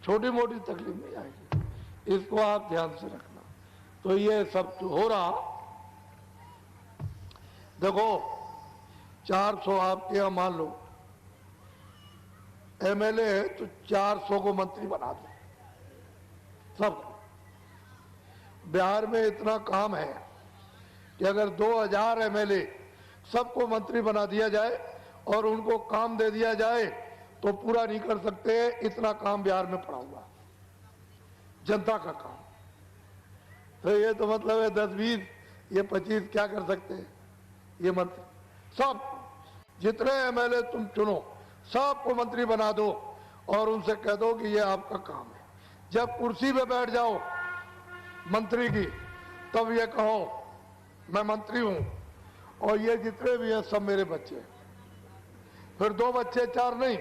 छोटी मोटी तकलीफ नहीं आएगी, इसको आप ध्यान से रखना। तो ये सब जो हो रहा, देखो 400 आपके यहाँ मान लो एमएलए है तो 400 को मंत्री बना दो सब। बिहार में इतना काम है कि अगर 2000 एमएलए सबको मंत्री बना दिया जाए और उनको काम दे दिया जाए तो पूरा नहीं कर सकते, इतना काम बिहार में पड़ा हुआ जनता का काम। तो ये तो मतलब है 10-20 ये 25 क्या कर सकते हैं ये मंत्री? सब जितने एमएलए तुम चुनो सबको मंत्री बना दो और उनसे कह दो कि ये आपका काम है। जब कुर्सी पे बैठ जाओ मंत्री की तब ये कहो मैं मंत्री हूं और ये जितने भी हैं सब मेरे बच्चे हैं। फिर 2 बच्चे 4 नहीं,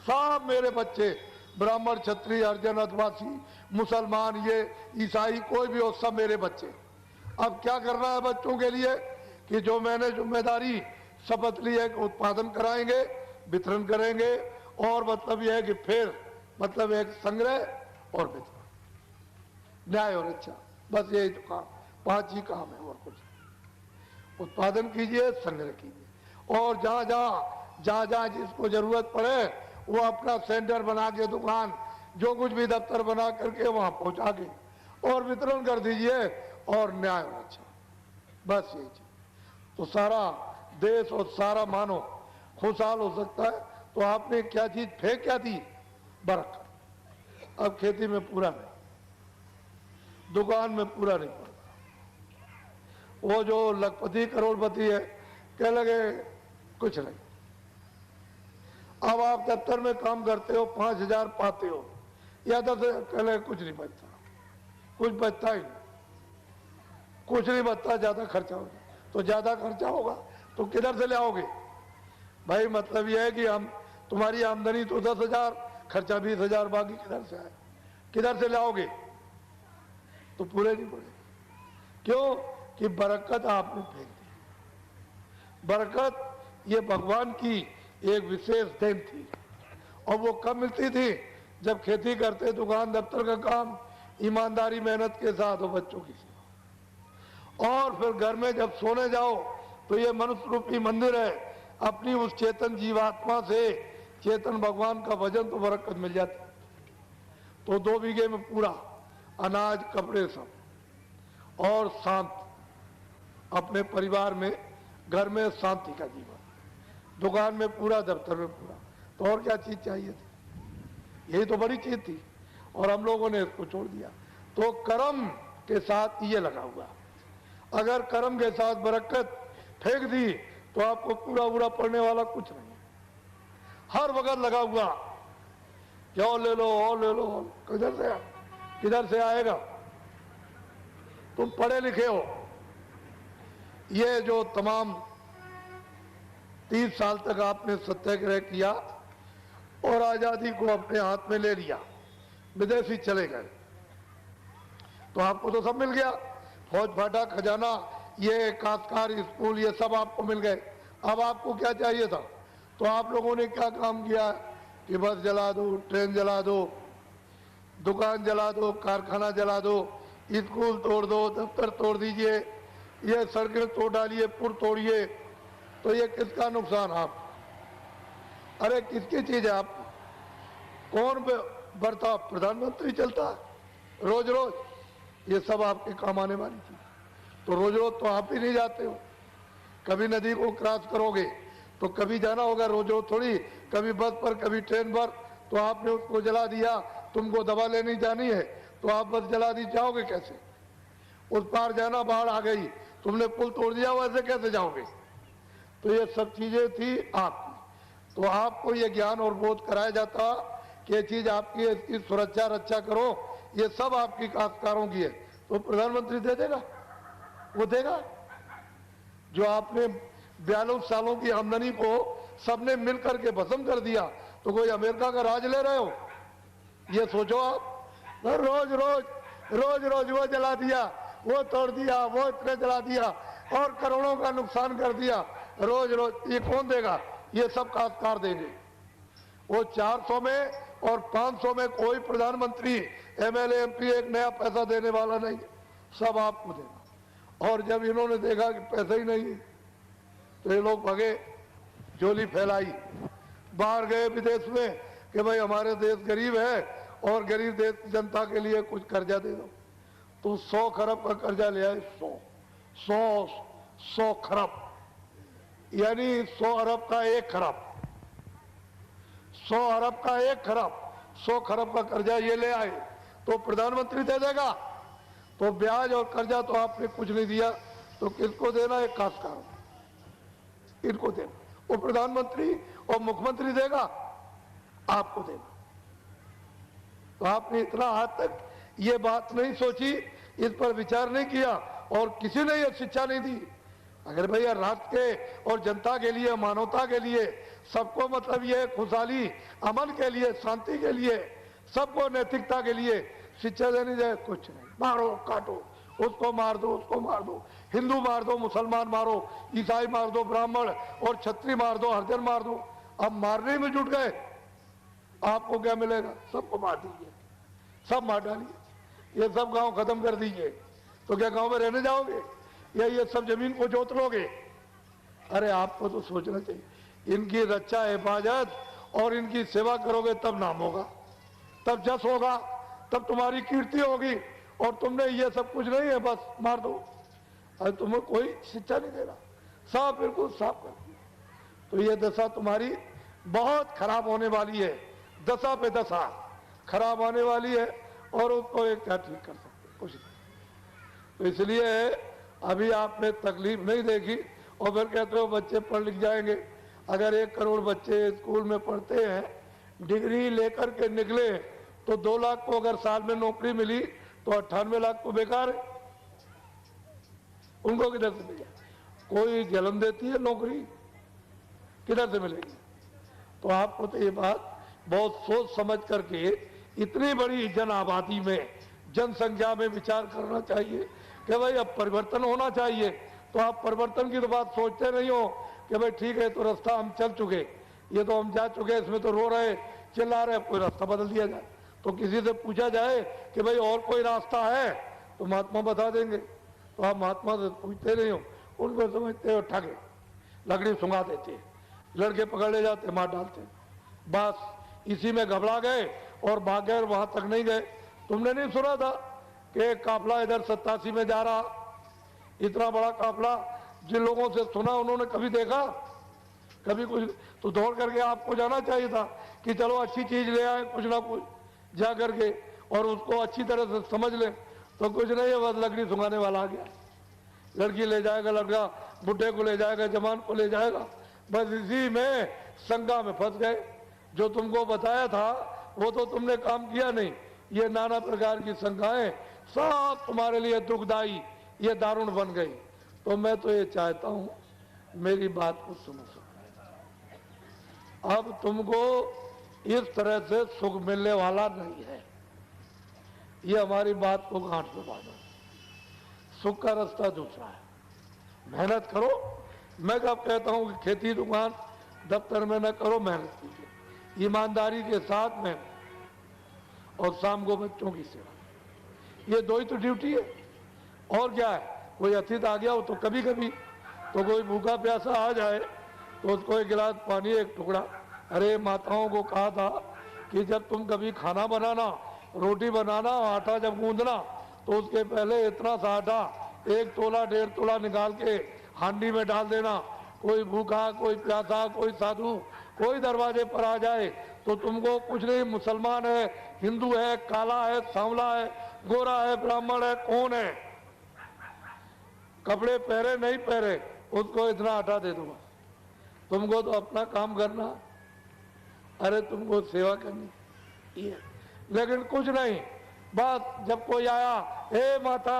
सब मेरे बच्चे, ब्राह्मण क्षत्रिय हरिजन आदिवासी मुसलमान ये ईसाई कोई भी हो सब मेरे बच्चे। अब क्या करना है बच्चों के लिए कि जो मैंने जिम्मेदारी शपथ ली है कि उत्पादन कराएंगे वितरण करेंगे और मतलब यह है कि फिर मतलब एक संग्रह और वितरण, न्याय और इच्छा, बस यही तो काम, 5 ही काम है और कुछ। उत्पादन कीजिए, संग्रह कीजिए और जहां जिसको जरूरत पड़े वो अपना सेंटर बना के दुकान जो कुछ भी दफ्तर बना करके वहां पहुंचा के और वितरण कर दीजिए और न्याय और अच्छा, बस यही चीज तो सारा देश और सारा मानव खुशहाल हो सकता है। तो आपने क्या चीज फेंक क्या दी? बरकत। अब खेती में पूरा नहीं, दुकान में पूरा नहीं पड़ता। वो जो लखपति करोड़पति है कह लगे कुछ नहीं। अब आप दफ्तर में काम करते हो 5000 पाते हो या 10 कह लगे कुछ नहीं बचता, कुछ बचता ही नहीं, कुछ नहीं बचता, ज्यादा खर्चा होगा। तो ज्यादा खर्चा होगा तो किधर से ले आओगे भाई? मतलब यह है कि हम तुम्हारी आमदनी तो 10,000, खर्चा 20,000, बाकी किधर से आए? किधर से लाओगे? तो पूरे नहीं पड़े। क्यों? कि बरकत आपने फेंक दी। बरकत ये भगवान की एक विशेष देन थी और वो कब मिलती थी? जब खेती करते, दुकान दफ्तर का काम ईमानदारी मेहनत के साथ हो, बच्चों की सेवा। और फिर घर में जब सोने जाओ तो ये मनुष्य रूपी मंदिर है, अपनी उस चेतन जीवात्मा से चेतन भगवान का भजन तो बरकत मिल जाती। तो 2 बीघे में पूरा अनाज कपड़े सब और शांत, अपने परिवार में घर में शांति का जीवन, दुकान में पूरा, दफ्तर में पूरा, तो और क्या चीज चाहिए थी? यही तो बड़ी चीज थी और हम लोगों ने इसको छोड़ दिया। तो कर्म के साथ ये लगा हुआ, अगर कर्म के साथ बरकत फेंक दी तो आपको पूरा पूरा पड़ने वाला कुछ नहीं। हर वक्त लगा हुआ क्या ले लो और ले लो, किधर से आएगा? तुम पढ़े लिखे हो, ये जो तमाम 30 साल तक आपने सत्याग्रह किया और आजादी को अपने हाथ में ले लिया, विदेशी चले गए तो आपको तो सब मिल गया, फौज फाटा खजाना, ये काश्तकार स्कूल, ये सब आपको मिल गए। अब आपको क्या चाहिए था? तो आप लोगों ने क्या काम किया कि बस जला दो, ट्रेन जला दो, दुकान जला दो, कारखाना जला दो, स्कूल तोड़ दो, दफ्तर तोड़ दीजिए, ये सड़कें तोड़ डालिए, पुल तोड़िए। तो ये किसका नुकसान? आप, अरे किसकी चीज है? आप कौन बढ़ता? प्रधानमंत्री चलता रोज रोज, ये सब आपके काम आने वाली चीज। तो रोज रोज तो आप ही नहीं जाते हो, कभी नदी को क्रॉस करोगे तो कभी जाना होगा, रोज रोज थोड़ी, कभी बस पर कभी ट्रेन पर। तो आपने उसको जला दिया, तुमको दवा लेनी जानी है तो आप बस जला दी, जाओगे कैसे? उस पार जाना, बाढ़ आ गई, तुमने पुल तोड़ दिया, वैसे कैसे जाओगे? तो ये सब चीजें थी आपकी। तो आपको ये ज्ञान और बोध कराया जाता कि ये चीज आपकी, इसकी सुरक्षा रक्षा करो, ये सब आपकी काश्तकारों की है। तो प्रधानमंत्री दे देगा? वो देगा? जो आपने 42 सालों की आमदनी को सबने मिलकर के भस्म कर दिया, तो कोई अमेरिका का राज ले रहे हो? ये सोचो आप। रोज रोज रोज रोज वो जला दिया, वो तोड़ दिया, वो इतने जला दिया और करोड़ों का नुकसान कर दिया रोज रोज। ये कौन देगा? ये सब काश्तकार देंगे। वो 400 में और 500 में कोई प्रधानमंत्री एमएलए एमपी एक नया पैसा देने वाला नहीं, सब आपको देना। और जब इन्होंने देखा कि पैसा ही नहीं तो ये लोग भगे, झोली फैलाई, बाहर गए विदेश में कि भाई हमारे देश गरीब है और गरीब देश की जनता के लिए कुछ कर्जा दे दो। तो 100 खरब का कर्जा ले आए। 100 खरब यानी 100 अरब का 1 खरब, 100 अरब का 1 खरब, 100 खरब का कर्जा ये ले आए। तो प्रधानमंत्री दे देगा, तो ब्याज और कर्जा तो आपने कुछ नहीं दिया, तो किसको देना? एक खासकार इनको देना। वो प्रधानमंत्री और मुख्यमंत्री देगा, आपको देना। तो आपने इतना आज तक ये बात नहीं सोची, इस पर विचार नहीं किया और किसी ने ये शिक्षा नहीं दी। अगर भैया राष्ट्र के और जनता के लिए, मानवता के लिए, सबको मतलब ये खुशहाली, अमन के लिए, शांति के लिए, सबको नैतिकता के लिए शिक्षा देनी जाए, कुछ नहीं। मारो काटो, उसको मार दो, उसको मार दो, हिंदू मार दो, मुसलमान मारो, ईसाई मार दो, ब्राह्मण और क्षत्रिय मार दो, हरिजन मार दो। अब मारने में जुट गए, आपको क्या मिलेगा? सबको मार दीजिए, सब मार डालिए, ये सब गांव खत्म कर दीजिए, तो क्या गांव में रहने जाओगे या ये सब जमीन को जोत लोगे? अरे आपको तो सोचना चाहिए। इनकी रक्षा हिफाजत और इनकी सेवा करोगे तब नाम होगा, तब जस होगा, तब तुम्हारी कीर्ति होगी। और तुमने ये सब कुछ नहीं है, बस मार दो। अरे तुम्हें कोई शिक्षा नहीं दे रहा, साफ बिल्कुल साफ कर दिया। तो ये दशा तुम्हारी बहुत खराब होने वाली है, दशा पे दशा खराब होने वाली है और उसको एक क्या ठीक कर सकते? कुछ नहीं। तो इसलिए अभी आपने तकलीफ नहीं देखी और फिर कहते हो बच्चे पढ़ लिख जाएंगे। अगर 1 करोड़ बच्चे स्कूल में पढ़ते हैं, डिग्री लेकर के निकले, तो 2 लाख को अगर साल में नौकरी मिली तो 98 लाख को बेकार है। उनको किधर से मिलेगा? कोई जलन देती है नौकरी, किधर से मिलेगी? तो आपको तो ये बात बहुत सोच समझ करके इतनी बड़ी जन आबादी में, जनसंख्या में विचार करना चाहिए कि भाई अब परिवर्तन होना चाहिए। तो आप परिवर्तन की तो बात सोचते नहीं हो कि भाई ठीक है, तो रास्ता हम चल चुके, ये तो हम जा चुके, इसमें तो रो रहे, चिल्ला रहे, कोई रास्ता बदल दिया जाए। तो किसी से पूछा जाए कि भाई और कोई रास्ता है, तो महात्मा बता देंगे। तो आप महात्मा से पूछते नहीं हो, उनको समझते हो ठगे, लकड़ी सुंगा देते, लड़के पकड़ ले जाते, मार डालते। बस इसी में घबरा गए और भाग गए, वहां तक नहीं गए। तुमने नहीं सुना था कि एक काफला इधर 87 में जा रहा, इतना बड़ा काफला, जिन लोगों से सुना उन्होंने कभी देखा, कभी कुछ, तो दौड़ करके आपको जाना चाहिए था कि चलो अच्छी चीज ले आए, कुछ ना कुछ जा करके और उसको अच्छी तरह से समझ ले। तो कुछ नहीं है, बस लकड़ी सुंगाने वाला आ गया, लड़की ले जाएगा, लड़का बुढ़े को ले जाएगा, जवान को ले जाएगा। बस इसी में संगा में फंस गए। जो तुमको बताया था वो तो तुमने काम किया नहीं। ये नाना प्रकार की शंकाएं सब तुम्हारे लिए दुखदाई, ये दारुण बन गई। तो मैं तो ये चाहता हूं मेरी बात को सुनो। अब तुमको इस तरह से सुख मिलने वाला नहीं है, ये हमारी बात को गांठ में बांधो। सुख का रास्ता दूसरा है, मेहनत करो। मैं कब कहता हूं कि खेती दुकान दफ्तर में न करो, मेहनत कीजिए ईमानदारी के साथ में, और शाम को बच्चों की सेवा। ये 2 ही तो ड्यूटी है, और क्या है? कोई अतिथि आ गया हो तो कभी कभी तो कोई भूखा प्यासा आ जाए तो उसको 1 गिलास पानी, 1 टुकड़ा। अरे माताओं को कहा था कि जब तुम कभी खाना बनाना, रोटी बनाना, आटा जब गूंदना, तो उसके पहले इतना सा आटा 1 तोला 1.5 तोला निकाल के हांडी में डाल देना। कोई भूखा, कोई प्यासा, कोई साधु, कोई दरवाजे पर आ जाए तो तुमको कुछ नहीं, मुसलमान है, हिंदू है, काला है, सांवला है, गोरा है, ब्राह्मण है, कौन है, कपड़े पहरे नहीं पहरे, उसको इतना आटा दे दूंगा। तुमको तो अपना काम करना, अरे तुमको सेवा करनी ये, लेकिन कुछ नहीं। बस जब कोई आया, हे माता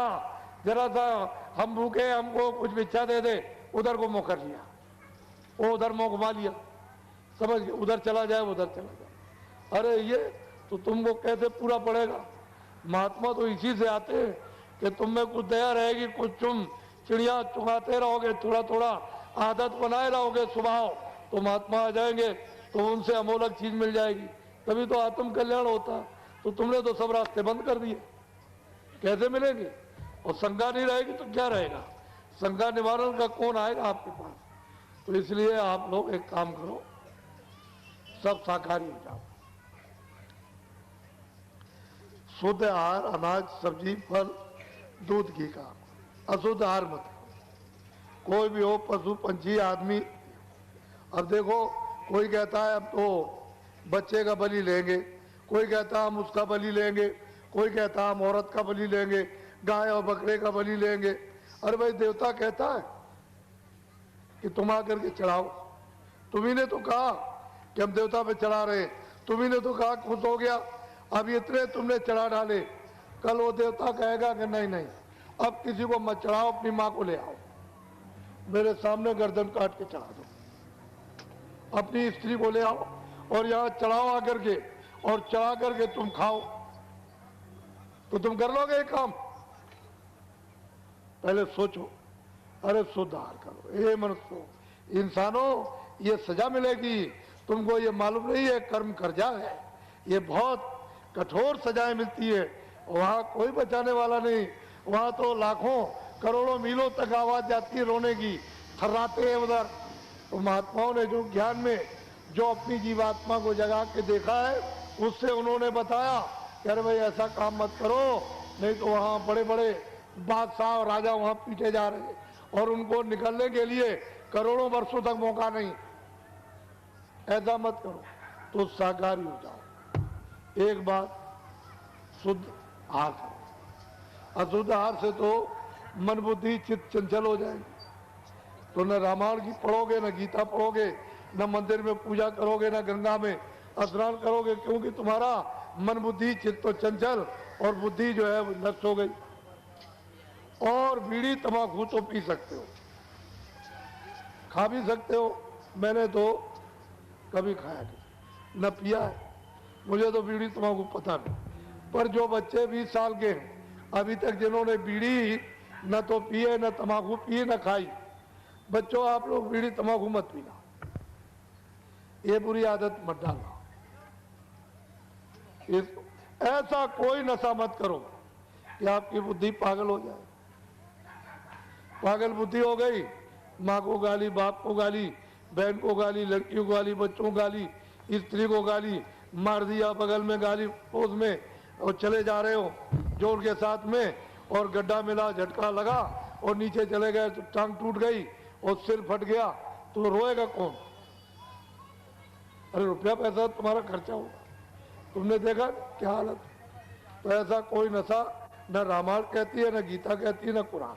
जरा सा हम भूखे, हमको कुछ भिक्षा दे दे, उधर को मुँह कर लिया, वो उधर मुँह घुमा लिया, समझ गए, उधर चला जाए, उधर चला जाए। अरे ये तो तुमको कैसे पूरा पड़ेगा? महात्मा तो इसी से आते हैं कि तुम में कुछ दया रहेगी, कुछ तुम चिड़िया चुगाते रहोगे, थोड़ा थोड़ा आदत बनाए रहोगे स्वभाव, तो महात्मा आ जाएंगे, तो उनसे अमोलक चीज मिल जाएगी। तभी तो आत्म कल्याण होता। तो तुमने तो सब रास्ते बंद कर दिए, कैसे मिलेंगे? और शंका नहीं रहेगी तो क्या रहेगा? शंका निवारण का कौन आएगा आपके पास? तो इसलिए आप लोग एक काम करो, सब शाकाहारी हो जाओ। शुद्ध आहार, अनाज, सब्जी, फल, दूध, घी का। अशुद्ध आहार मत खाओ। कोई भी हो, पशु, पंछी, आदमी। अब देखो, कोई कहता है अब तो बच्चे का बलि लेंगे, कोई कहता हम उसका बलि लेंगे, कोई कहता हम औरत का बलि लेंगे, गाय और बकरे का बलि लेंगे। अरे भाई, देवता कहता है कि तुम आकर के चढ़ाओ। तुम्ही ने तो कहा कि हम देवता पे चढ़ा रहे, तुम्ही ने तो कहा खुश हो गया, अब इतने तुमने चढ़ा डाले, कल वो देवता कहेगा कि नहीं नहीं, अब किसी को मत चढ़ाओ, अपनी माँ को ले आओ, मेरे सामने गर्दन काट के चढ़ा दो, अपनी स्त्री को ले आओ और यहाँ चढ़ाओ आकर के, और चढ़ा करके तुम खाओ। तो तुम कर लोगे ये काम? पहले सोचो। अरे सुधार करो। ये मनुष्यों, इंसानों, ये सजा मिलेगी तुमको, ये मालूम नहीं है? कर्म कर्जा है, ये बहुत कठोर सजाएं मिलती है। वहां कोई बचाने वाला नहीं, वहां तो लाखों करोड़ों मीलों तक आवाज जाती है रोने की, थर्राते हैं उधर। तो महात्माओं ने जो ज्ञान में जो अपनी जीवात्मा को जगा के देखा है, उससे उन्होंने बताया कि अरे भाई ऐसा काम मत करो, नहीं तो वहां बड़े बड़े बादशाह और राजा वहां पीटे जा रहे हैं, और उनको निकलने के लिए करोड़ों वर्षों तक मौका नहीं। ऐसा मत करो, तो शाकाहारी हो जाओ। एक बात, शुद्ध आहार करो। अशुद्ध आहार से तो मन बुद्धि चित्त चंचल हो जाएगी। तो न रामायण की पढ़ोगे, न गीता पढ़ोगे, न मंदिर में पूजा करोगे, न गंगा में स्नान करोगे, क्योंकि तुम्हारा मन बुद्धि चित्त तो चंचल और बुद्धि जो है वो नष्ट हो गई। और बीड़ी तंबाकू तो पी सकते हो, खा भी सकते हो। मैंने तो कभी खाया नहीं, न पिया है, मुझे तो बीड़ी तंबाकू पता नहीं। पर जो बच्चे 20 साल के हैं अभी तक, जिन्होंने बीड़ी न तो पिए, न तंबाकू पिए, न खाई, बच्चों आप लोग बीड़ी तंबाकू मत पीना, ये बुरी आदत मत डालना। ऐसा कोई नशा मत करो कि आपकी बुद्धि पागल हो जाए। पागल बुद्धि हो गई, माँ को गाली, बाप को गाली, बहन को गाली, लड़कियों को गाली, बच्चों को गाली, स्त्री को गाली, मार दिया बगल में गाली पोस में, और चले जा रहे हो जोर के साथ में, और गड्ढा मिला, झटका लगा और नीचे चले गए तो टांग टूट गई और सिर फट गया, तो रोएगा कौन? अरे रुपया पैसा तुम्हारा खर्चा होगा। तुमने देखा क्या हालत? तो ऐसा कोई नशा न रामायण कहती है, न गीता कहती है, न कुरान,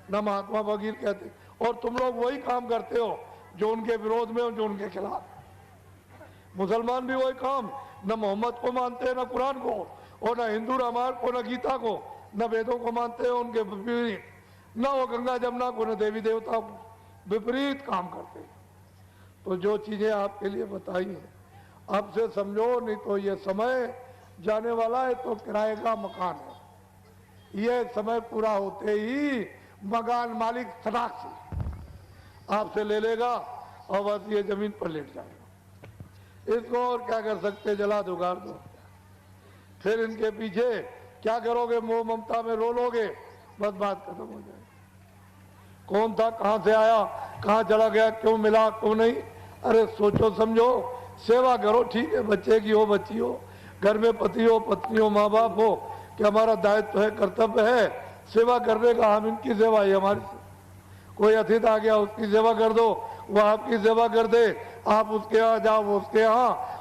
न महात्मा बगीर कहते। और तुम लोग वही काम करते हो जो उनके विरोध में, जो उनके खिलाफ। मुसलमान भी वही काम, न मोहम्मद को मानते हैं, न कुरान को, और न हिंदू रामायण को, न गीता को, न वेदों को मानते हो, उनके विपरीत, न वो गंगा जमुना को, न देवी देवता को, विपरीत काम करते हैं। तो जो चीजें आपके लिए बताई हैं, अब से समझो, नहीं तो ये समय जाने वाला है, तो किराए का मकान है। ये समय पूरा होते ही मकान मालिक सटाक से आपसे ले लेगा और बस ये जमीन पर लेट जाएगा। इसको और क्या कर सकते? जला दो, गाड़ दो। फिर इनके पीछे क्या करोगे? मोह ममता में रो लोगे, बस बात खत्म हो जाएगी। कौन था, कहां से आया, कहां चला गया, क्यों मिला, क्यों नहीं? अरे सोचो समझो, सेवा करो, ठीक है, बच्चे की हो, बच्ची हो, घर में पति हो, पत्नी हो, माँ बाप हो, कि हमारा दायित्व है, कर्तव्य है सेवा करने का। हम इनकी सेवा ही हमारी। कोई अतिथि आ गया, उसकी सेवा कर दो, वो आपकी सेवा कर दे, आप उसके यहाँ जाओ, वो उसके यहाँ,